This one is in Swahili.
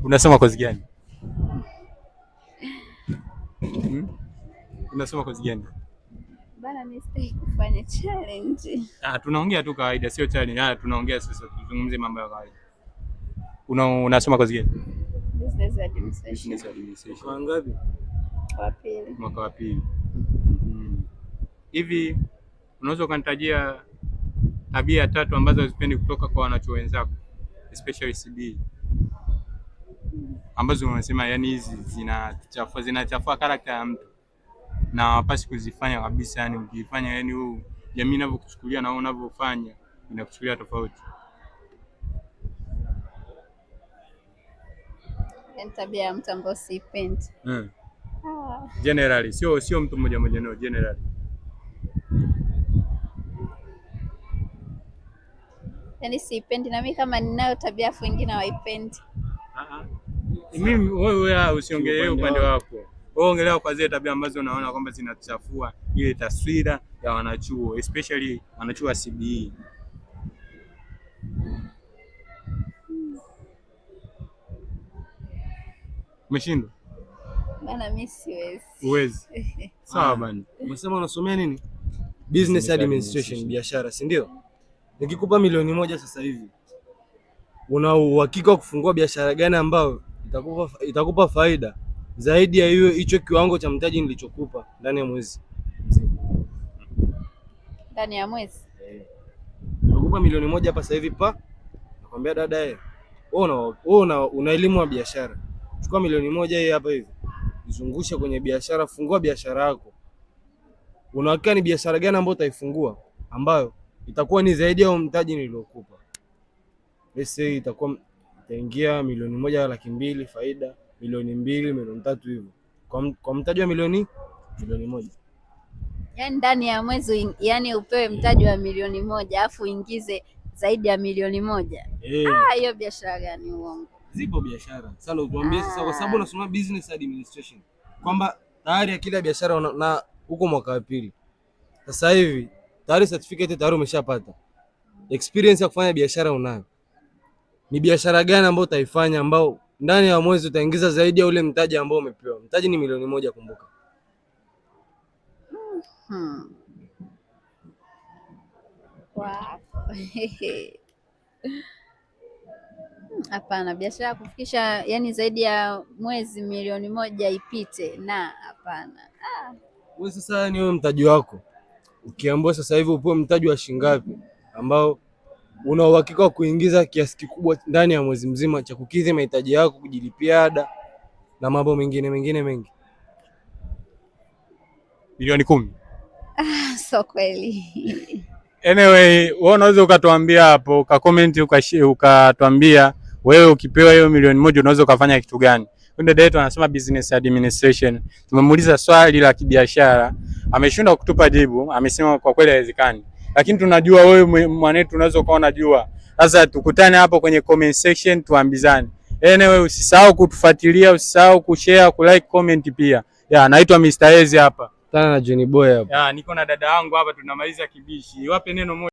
Unasoma kozi gani? Unasoma kozi gani? Bana mimi sitaki kufanya challenge. Tunaongea tu kawaida, sio challenge. Tunaongea sasa, tuzungumzie mambo ya kawaida. Unasoma kozi gani? Business administration. Business administration. Kwa ngapi? Wa pili. Mwaka wa pili. Hivi unaweza ukanitajia tabia 3 ambazo huzipendi kutoka kwa wanachuo wenzako, especially CBE, ambazo unasema yani hizi zinachafua character ya mtu na hawapasi kuzifanya kabisa, yani ukifanya yani huu jamii inavyokuchukulia na wewe unavyofanya inakuchukulia tofauti. Ni tabia ya mtu ambaye sipendi. Generally, sio mtu mmoja mmoja, no, generally. Yaani sipendi na mimi kama ninayo tabia afu wengine hawaipendi. Mimi wewe usiongelee upande wako. Wewe ongelea kwa zile tabia ambazo unaona kwamba zinachafua ile taswira ya wanachuo, especially wanachuo wa CBE. Umeshindwa? Bana mimi siwezi. Uwezi. Sawa bana. Umesema unasomea nini? Business administration, biashara, si ndio? Nikikupa milioni 1 sasa hivi, una uhakika wa kufungua biashara gani ambayo itakupa faida zaidi ya hicho kiwango cha mtaji nilichokupa ndani ya mwezi? Ndani ya mwezi? Nakupa milioni 1 hapa sasa hivi nakwambia dada wewe una elimu ya biashara. Chukua milioni 1 hii hapa hivi. Izungushe kwenye biashara, fungua biashara yako. Una hakika ni biashara gani ambayo utaifungua ambayo itakuwa ni zaidi ya mtaji niliokupa? Let's say itaingia milioni 1.2 faida, milioni 2, milioni 3 hivyo. Kwa mtaji wa milioni 1. Yaani ndani ya mwezi, yani upewe mtaji wa milioni 1 afu uingize zaidi ya milioni 1. Hiyo biashara gani? Uongo. Zipo biashara. Sasa utuambie sasa, kwa sababu unasoma business administration, kwamba tayari akili ya biashara na huko mwaka wa pili. Sasa hivi tayari certificate tayari umeshapata. Experience ya kufanya biashara unayo. Ni biashara gani ambayo utaifanya ambao ndani ya mwezi utaingiza zaidi ya ule mtaji ambao umepewa? Mtaji ni milioni 1, kumbuka. Wow. Hapana, biashara kufikisha yani zaidi ya mwezi milioni 1 ipite, na hapana. Wewe sasa ni wewe mtaji wako. Ukiambiwa sasa hivi upewe mtaji wa shilingi ngapi ambao una uhakika wa kuingiza kiasi kikubwa ndani ya mwezi mzima cha kukidhi mahitaji yako, kujilipia ada na mambo mengine mengi? Milioni 10. So kweli. Anyway, wewe unaweza ukatuambia hapo, comment ukatuambia wewe ukipewa hiyo milioni 1 unaweza ukafanya kitu gani? Dada yetu anasema business administration. Tumemuuliza swali la kibiashara, ameshindwa kutupa jibu, amesema kwa kweli haiwezekani. Lakini tunajua wewe mwanetu unaweza kuwa unajua. Sasa tukutane hapo kwenye comment section tuambizane. Anyway, usisahau kutufuatilia, usisahau kushare, kulike, comment pia. Naitwa Mr. Eze hapa. Tana na Johnny Boy hapa. Niko na dada yangu hapa, tunamaliza kibishi. Wape neno moja.